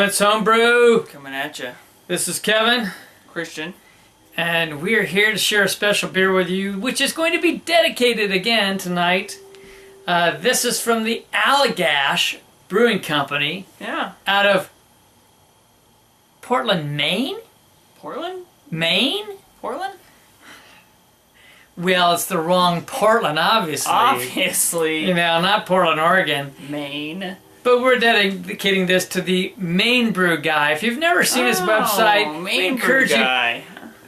It's Homebrew. Coming at you. This is Kevin. Christian. And we are here to share a special beer with you, which is going to be dedicated again tonight. This is from the Allagash Brewing Company. Yeah. Out of Portland, Maine? Portland? Maine? Portland? Well, it's the wrong Portland, obviously. Obviously. You know, not Portland, Oregon. Maine. But we're dedicating this to the Maine Brew guy. If you've never seen his website, we encourage you.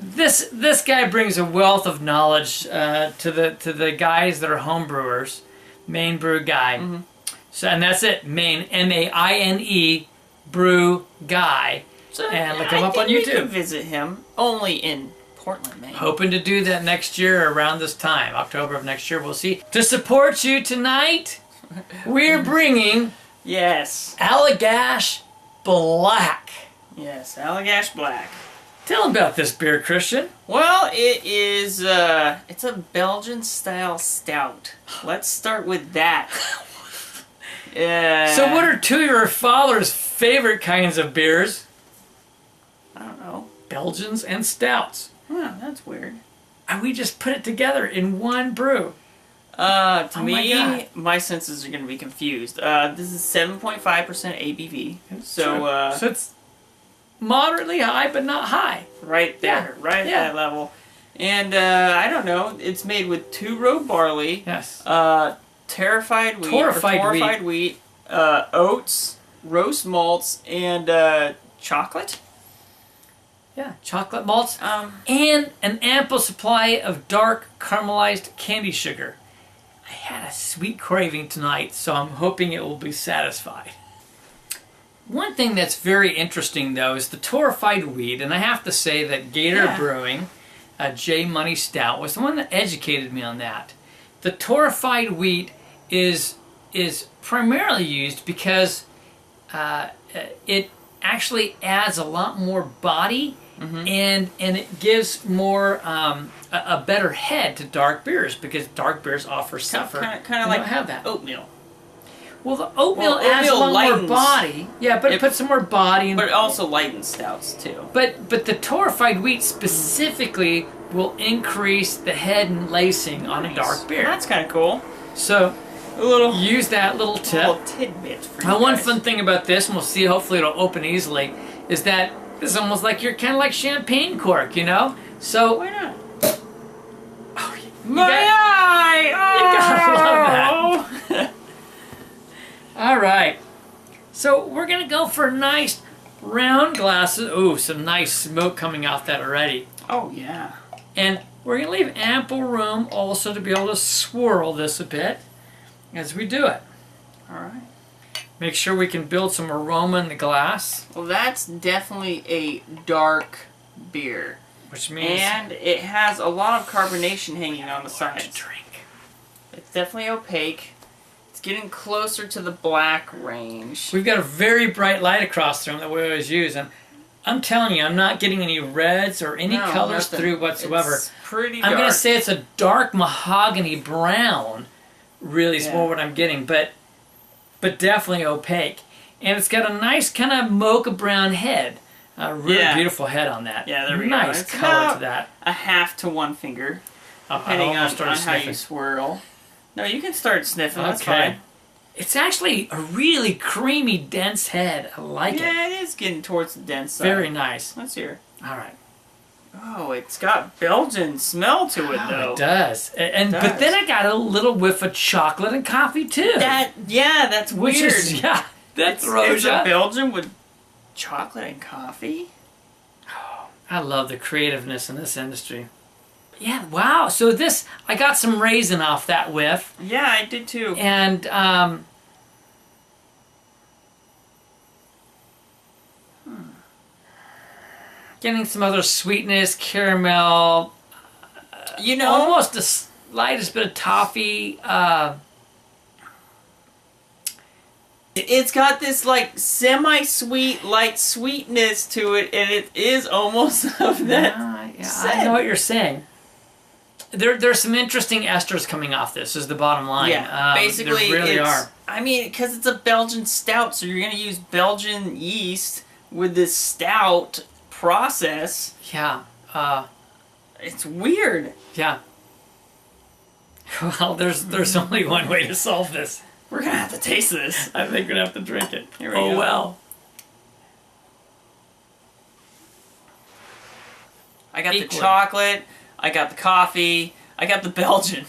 This guy brings a wealth of knowledge to the guys that are home brewers. Maine Brew guy. Mm-hmm. So, and that's it. Maine, M-A-I-N-E, Brew guy. So, and look him up on YouTube. We can visit him only in Portland, Maine. Hoping to do that next year around this time, October of next year. We'll see. To support you tonight, we're bringing Allagash Black. Yes, Allagash Black. Tell them about this beer, Christian. Well, it is it's a Belgian style stout. Let's start with that. So what are two of your father's favorite kinds of beers? I don't know. Belgians and stouts. Huh, that's weird. And we just put it together in one brew. To me, my senses are going to be confused. This is 7.5% ABV. So it's moderately high, but not high. Right there, at that level. And I don't know, it's made with 2-row barley. Yes. Torrefied wheat, oats, roast malts, and chocolate. Yeah, chocolate malts, and an ample supply of dark caramelized candy sugar. I had a sweet craving tonight, so I'm hoping it will be satisfied. One thing that's very interesting, though, is the torrefied wheat, and I have to say that Gator Brewing, J Money Stout, was the one that educated me on that. The torrefied wheat is primarily used because it actually adds a lot more body, and it gives more a better head to dark beers, because dark beers suffer. Kind of like have that oatmeal. Well, the oatmeal adds a lot more body. Yeah, but it puts some more body. But it also lightens stouts too. But the torrefied wheat specifically will increase the head and lacing on a dark beer. That's kind of cool. So use that little tip. Little tidbit for you One guys. fun thing about this, and we'll see, hopefully it'll open easily, is that this is almost like you're kind of like champagne cork, you know? So why not? Oh, My eye! You gotta love that. All right, so we're gonna go for nice round glasses. Ooh, some nice smoke coming off that already. Oh yeah. And we're gonna leave ample room also to be able to swirl this a bit as we do it. All right. Make sure we can build some aroma in the glass. Well, that's definitely a dark beer. Which means... And it has a lot of carbonation hanging on the sides. Drink. It's definitely opaque. It's getting closer to the black range. We've got a very bright light across the room that we always use, and I'm telling you, I'm not getting any reds or any colors through whatsoever. It's pretty dark. I'm going to say it's a dark mahogany brown, really is more what I'm getting, but definitely opaque. And it's got a nice kind of mocha brown head. A really beautiful head on that. Yeah, there we go. Nice color to that. A half to 1 finger, depending on how you swirl. No, you can start sniffing. That's fine. It's actually a really creamy, dense head. I like it. Yeah, it is getting towards the dense side. Very nice. Let's hear. All right. Oh, it's got Belgian smell to it, though. It does. But then I got a little whiff of chocolate and coffee, too. That's weird. That throws you. It's a Belgian with chocolate and coffee? Oh, I love the creativeness in this industry. Yeah, wow. So this, I got some raisin off that whiff. Yeah, I did too. And, getting some other sweetness, caramel, you know, almost the slightest bit of toffee. It's got this like semi-sweet, light sweetness to it, and it is almost of that. I know what you're saying. There's some interesting esters coming off this, is the bottom line. Yeah, basically, there really are. I mean, because it's a Belgian stout, so you're going to use Belgian yeast with this stout process. Yeah. It's weird. Yeah. Well, there's only one way to solve this. We're going to have to taste this. I think we're going to have to drink it. Here we go. Oh, well. I got Equally. the chocolate, I got the coffee, I got the Belgian.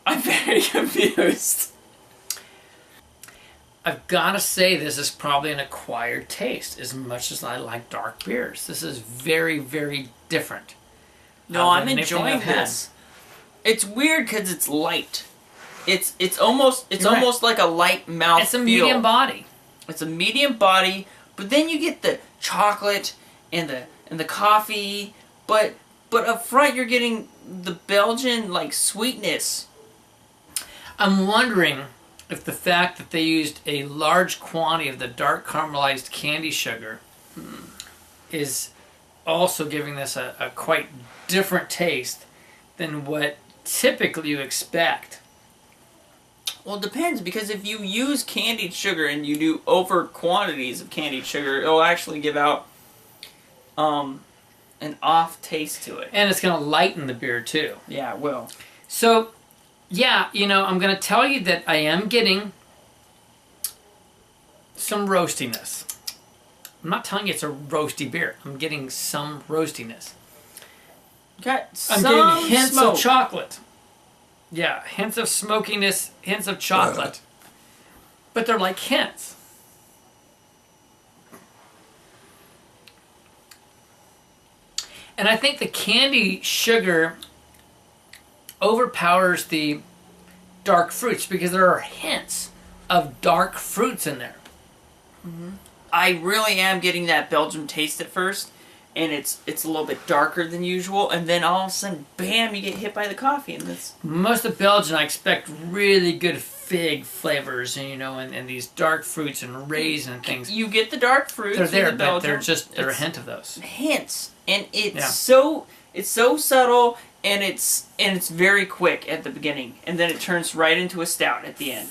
I'm very confused. I've got to say this is probably an acquired taste as much as I like dark beers. This is very, very different. No, I'm enjoying this. It's weird because it's light. It's almost like a light mouth. It's a medium body. It's a medium body, but then you get the chocolate and the coffee, but up front you're getting the Belgian like sweetness. I'm wondering if the fact that they used a large quantity of the dark caramelized candy sugar is also giving this a quite different taste than what typically you expect. Well, it depends, because if you use candied sugar and you do over quantities of candied sugar, it'll actually give out an off taste to it. And it's going to lighten the beer too. Yeah, it will. So, yeah, you know, I'm going to tell you that I am getting some roastiness. I'm not telling you it's a roasty beer. I'm getting some roastiness. Got I'm some getting hints smoke. of chocolate. Yeah, hints of smokiness, hints of chocolate. But they're like hints. And I think the candy sugar overpowers the dark fruits because there are hints of dark fruits in there. I really am getting that Belgian taste at first, and it's a little bit darker than usual, and then all of a sudden, bam, you get hit by the coffee, and this. Most of Belgian, I expect really good fig flavors, and you know, and these dark fruits and raisin and things. You get the dark fruits. They're there, the but Belgian. they're a hint of those. Hints, and it's so subtle, and it's very quick at the beginning, and then it turns right into a stout at the end.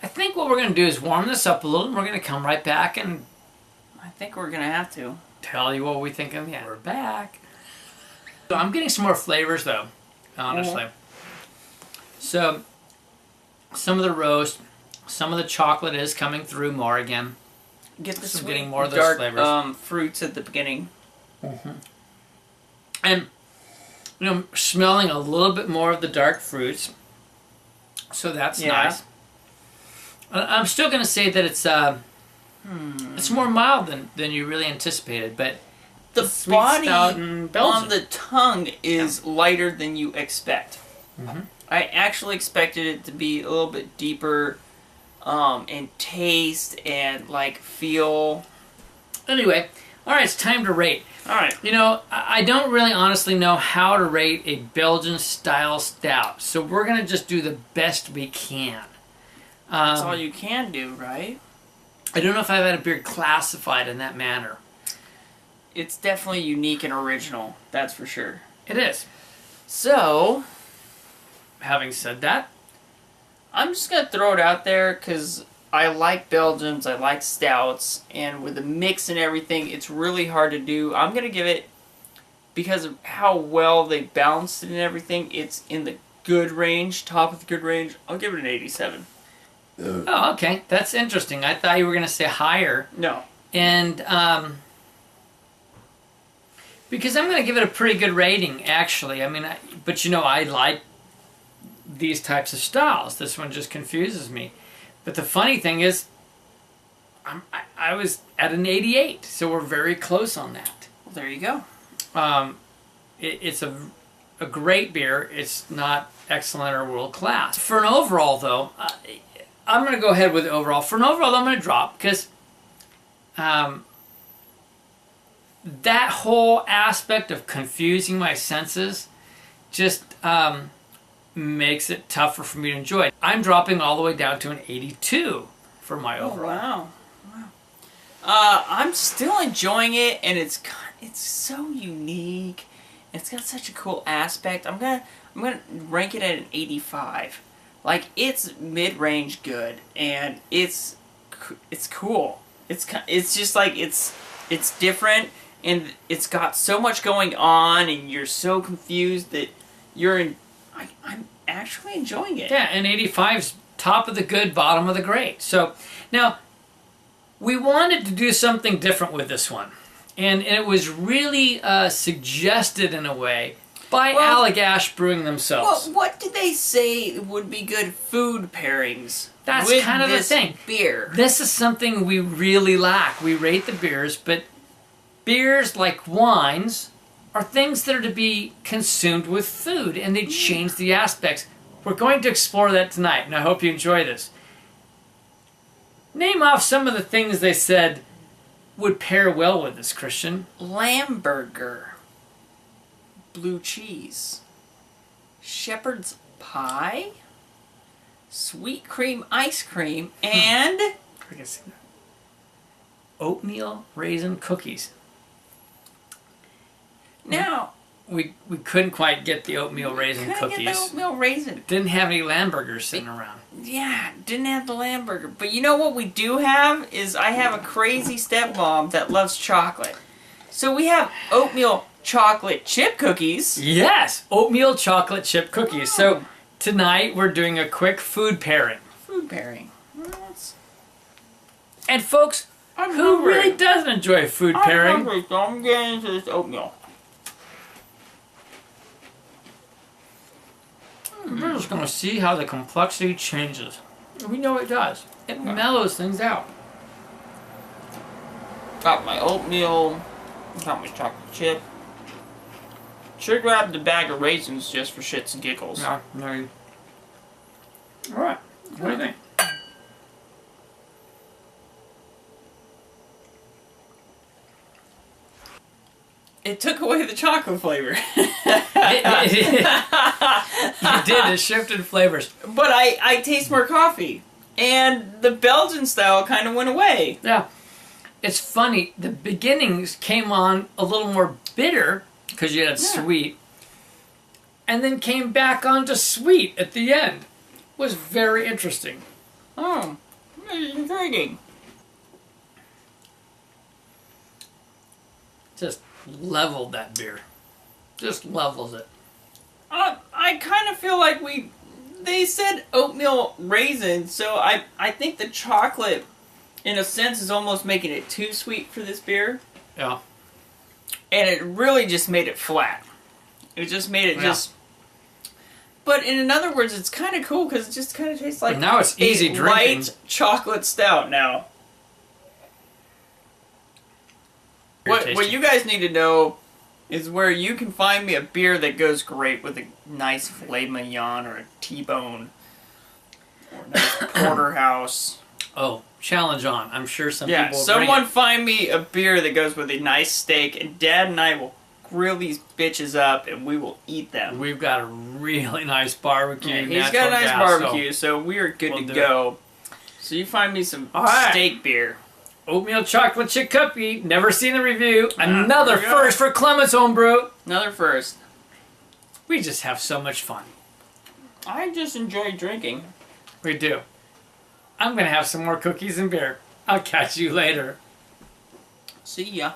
I think what we're going to do is warm this up a little, and we're going to come right back and I think we're gonna have to tell you what we think of the end. We're back. So I'm getting some more flavors, though, honestly. So some of the roast, some of the chocolate is coming through more again. get the So sweet, getting more of those dark flavors. fruits at the beginning. And, you know, smelling a little bit more of the dark fruits. So that's nice. I'm still going to say that it's more mild than you really anticipated, but The sweet body stout in Belgium. on the tongue is lighter than you expect. I actually expected it to be a little bit deeper in taste and like feel. Anyway, all right, it's time to rate. All right. You know, I don't really honestly know how to rate a Belgian style stout, so we're going to just do the best we can. That's all you can do, right? I don't know if I've had a beer classified in that manner. It's definitely unique and original, that's for sure. It is. So, Having said that, I'm just going to throw it out there because I like Belgians, I like stouts, and with the mix and everything, it's really hard to do. I'm going to give it, because of how well they balanced it and everything, it's in the good range, top of the good range. I'll give it an 87. oh, okay, that's interesting. I thought you were going to say higher. No. And, because I'm going to give it a pretty good rating, actually. I mean, but you know, I like these types of styles. This one just confuses me. But the funny thing is, I was at an 88, so we're very close on that. Well, there you go. It's a great beer. It's not excellent or world class. For an overall, though, I'm going to go ahead with overall. For an overall, I'm going to drop because that whole aspect of confusing my senses just makes it tougher for me to enjoy. I'm dropping all the way down to an 82 for my overall. Wow. I'm still enjoying it, and it's so unique, It's got such a cool aspect. I'm gonna rank it at an 85. Like, it's mid-range good, and it's cool. It's just like it's different, and it's got so much going on, and you're so confused that I'm actually enjoying it. Yeah, and 85's top of the good, bottom of the great. So now we wanted to do something different with this one, and it was really suggested in a way by Allagash Brewing themselves. Well, what did they say would be good food pairings? That's with kind of the this thing. Beer. This is something we really lack. We rate the beers, but beers, like wines, are things that are to be consumed with food, and they change the aspects. We're going to explore that tonight, and I hope you enjoy this. Name off some of the things they said would pair well with this, Christian. Lamb burger. Blue cheese. Shepherd's pie. Sweet cream ice cream. And oatmeal raisin cookies. Now, we couldn't quite get the oatmeal raisin cookies. Get the oatmeal raisin. Didn't have any lamb burgers sitting around. Yeah, didn't have the lamb burger. But you know what we do have is I have a crazy stepmom that loves chocolate. So we have oatmeal chocolate chip cookies. Yes, oatmeal chocolate chip cookies. So tonight we're doing a quick food pairing. Food pairing. And folks, who really doesn't enjoy food pairing? I'm hungry, so I'm getting into this oatmeal. We're just going to see how the complexity changes. We know it does. It mellows things out. Got my oatmeal. Got my chocolate chip. Should grab the bag of raisins just for shits and giggles. Yeah, no. Alright, what do you think? It took away the chocolate flavor. It did, it shifted flavors. But I taste more coffee. And the Belgian style kind of went away. Yeah. It's funny, the beginnings came on a little more bitter, because you had sweet, and then came back onto sweet at the end. Was very interesting. Oh, that's intriguing. Just leveled that beer. Just levels it. I kind of feel like they said oatmeal raisin, so I think the chocolate, in a sense, is almost making it too sweet for this beer. Yeah. And it really just made it flat. It just made it just... But in other words, it's kind of cool because it just kind of tastes like now it's easy a drinking. light chocolate stout now. What you guys need to know is where you can find me a beer that goes great with a nice filet mignon or a T-bone or a nice porterhouse. Oh, challenge on. I'm sure some people will someone find me a beer that goes with a nice steak, and Dad and I will grill these bitches up, and we will eat them. We've got a really nice barbecue. Yeah, he's got a nice barbecue, so we are good to go. So you find me some steak beer. Oatmeal chocolate chip cookie. Never seen the review. Another first for Clement's homebrew. Another first. We just have so much fun. I just enjoy drinking. We do. I'm going to have some more cookies and beer. I'll catch you later. See ya.